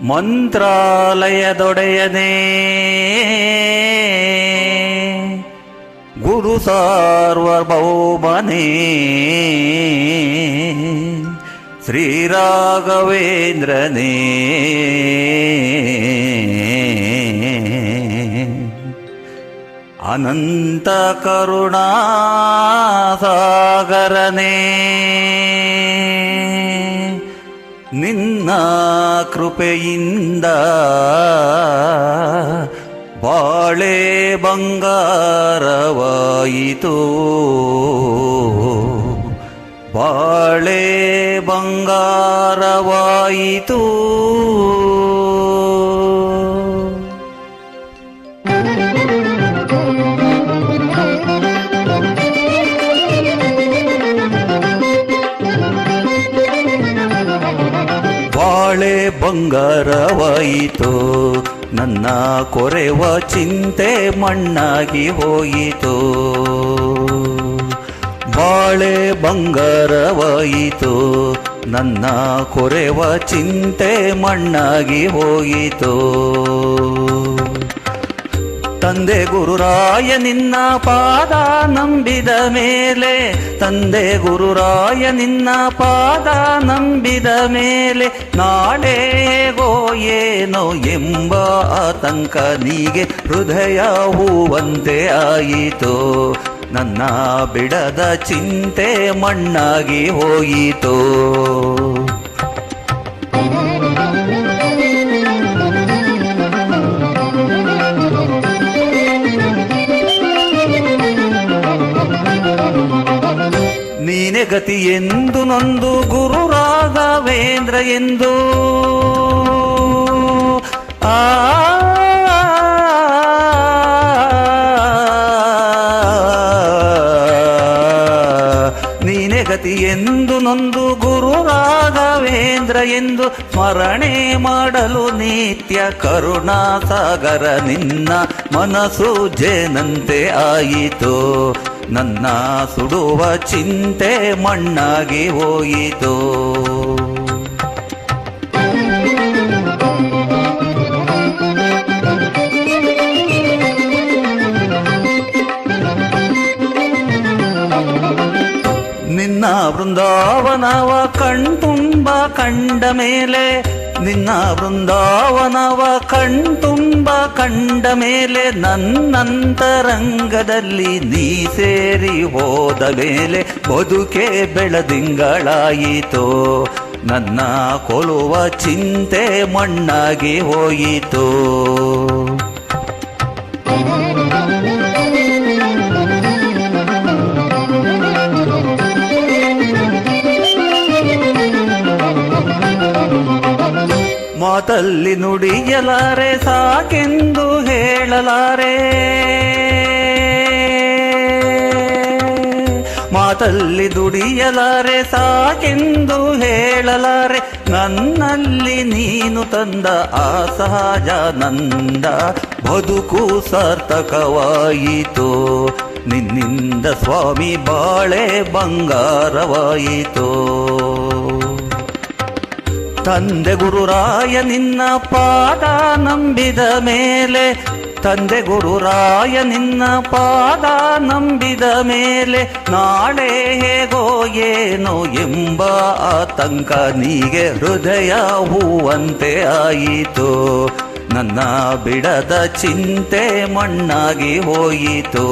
ಮಂತ್ರಾಲಯದೊಡೆಯನೇ ಗುರು ಸಾರ್ವಭೌಮನೇ ಶ್ರೀರಾಘವೇಂದ್ರನೇ ಅನಂತ ಕರುಣಾಸಾಗರನೇ ನಿನ್ನ ಕೃಪೆಯಿಂದ ಬಾಳೆ ಬಂಗಾರವಾಯಿತು, ಬಾಳೆ ಬಂಗಾರವಾಯಿತು. ಬಾಳೆ ಬಂಗಾರವಾಯಿತು, ನನ್ನ ಕೊರೆವ ಚಿಂತೆ ಮಣ್ಣಾಗಿ ಹೋಯಿತು. ಬಾಳೆ ಬಂಗಾರವಾಯಿತು, ನನ್ನ ಕೊರೆವ ಚಿಂತೆ ಮಣ್ಣಾಗಿ ಹೋಯಿತು. ತಂದೆ ಗುರುರಾಯ ನಿನ್ನ ಪಾದ ನಂಬಿದ ಮೇಲೆ, ತಂದೆ ಗುರುರಾಯ ನಿನ್ನ ಪಾದ ನಂಬಿದ ಮೇಲೆ, ನಾಳೆಗೋ ಏನೋ ಎಂಬ ಆತಂಕ ನೀಗೆ ಹೃದಯ ಹೂವಂತೆ ಆಯಿತು. ನನ್ನ ಬಿಡದ ಚಿಂತೆ ಮಣ್ಣಾಗಿ ಹೋಯಿತು. ನೀನೆ ಗತಿ ಎಂದು ನೊಂದು ಗುರು ರಾಘವೇಂದ್ರ ಎಂದು ನೀನೆ ಗತಿ ಎಂದು ನೊಂದು ಗುರು ರಾಘವೇಂದ್ರ ಎಂದು ಸ್ಮರಣೆ ಮಾಡಲು ನಿತ್ಯ ಕರುಣಾಸಾಗರ ನಿನ್ನ ಮನಸ್ಸು ಜೇನಂತೆ ಆಯಿತು. ನನ್ನ ಸುಡುವ ಚಿಂತೆ ಮಣ್ಣಾಗಿ ಹೋಯಿತು. ನಿನ್ನ ಬೃಂದಾವನವ ಕಣ್ತುಂಬ ಕಂಡ ಮೇಲೆ, ನಿನ್ನ ಬೃಂದಾವನವ ಕಣ್ತುಂಬ ಕಂಡ ಮೇಲೆ, ನನ್ನಂತರಂಗದಲ್ಲಿ ನೀ ಸೇರಿ ಹೋದ ಮೇಲೆ ಬದುಕೆ ಬೆಳದಿಂಗಳಾಯಿತು. ನನ್ನ ಕೊಲುವ ಚಿಂತೆ ಮಣ್ಣಾಗಿ ಹೋಯಿತು. ಮಾತಲ್ಲಿ ನುಡಿಯಲಾರೆ ಸಾಕೆಂದು ಹೇಳಲಾರೆ, ಮಾತಲ್ಲಿ ದುಡಿಯಲಾರೆ ಸಾಕೆಂದು ಹೇಳಲಾರೆ. ನನ್ನಲ್ಲಿ ನೀನು ತಂದ ಅಸಹಜಾನಂದ ಬದುಕು ಸಾರ್ಥಕವಾಯಿತು. ನಿನ್ನಿಂದ ಸ್ವಾಮಿ ಬಾಳೆ ಬಂಗಾರವಾಯಿತು. ತಂದೆ ಗುರುರಾಯ ನಿನ್ನ ಪಾದ ನಂಬಿದ ಮೇಲೆ, ತಂದೆ ಗುರುರಾಯ ನಿನ್ನ ಪಾದ ನಂಬಿದ ಮೇಲೆ, ನಾಳೆ ಹೇಗೋ ಏನೋ ಎಂಬ ಆತಂಕ ನೀಗೆ ಹೃದಯ ಹೂವಂತೆ ಆಯಿತು. ನನ್ನ ಬಿಡದ ಚಿಂತೆ ಮಣ್ಣಾಗಿ ಹೋಯಿತು.